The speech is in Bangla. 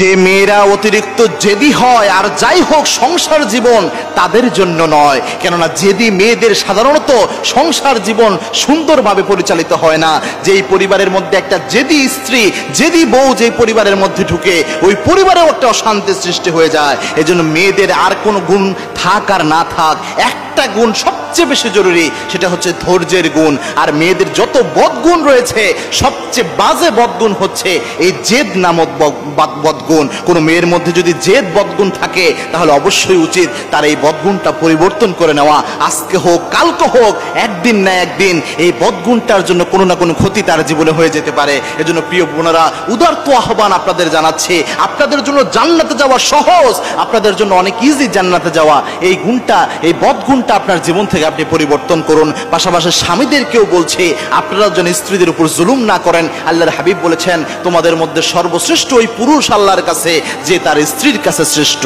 যে মেয়েরা অতিরিক্ত জেদি হয় আর যাই হোক সংসার জীবন তাদের জন্য নয়, কেননা জেদি মেয়েদের সাধারণত সংসার জীবন সুন্দরভাবে পরিচালিত হয় না। যেই পরিবারের মধ্যে একটা জেদি স্ত্রী, জেদি বউ যেই পরিবারের মধ্যে ঢুকে, ওই পরিবারেও একটা অশান্তির সৃষ্টি হয়ে যায়। এজন্য মেয়েদের আর কোনো গুণ থাক আর না থাক, একটা গুণ সবচেয়ে বেশি জরুরি, সেটা হচ্ছে ধৈর্যের গুণ। আর মেয়েদের যত বদগুণ রয়েছে, সবচেয়ে বাজে বদগুণ হচ্ছে এই জেদ নামক বদগুণ। কোনো মেয়ের মধ্যে যদি জেদ বদগুণ থাকে, তাহলে অবশ্যই উচিত তার এই বদগুণটা পরিবর্তন করে নেওয়া। আজকে হোক কালকে হোক, একদিন না একদিন এই বদগুণটার জন্য কোনো না কোনো ক্ষতি তার জীবনে হয়ে যেতে পারে। এজন্য প্রিয় বোনেরা, উদারত আহ্বান আপনাদের জানাচ্ছি, আপনাদের জন্য জান্নাতে যাওয়া সহজ, আপনাদের জন্য অনেক ইজি জান্নাতে যাওয়া। এই গুণটা, এই বদগুণটা আপনার জীবন থেকে আপনি পরিবর্তন করুন। পাশাপাশি স্বামীদেরকেও বলছি, আপনারা যেন স্ত্রীদের উপর জুলুম না করেন। আল্লাহর হাবিব বলেছেন, তোমাদের মধ্যে সর্বশ্রেষ্ঠ ওই পুরুষ আল্লাহর কাছে যে তার স্ত্রীর কাছে শ্রেষ্ঠ।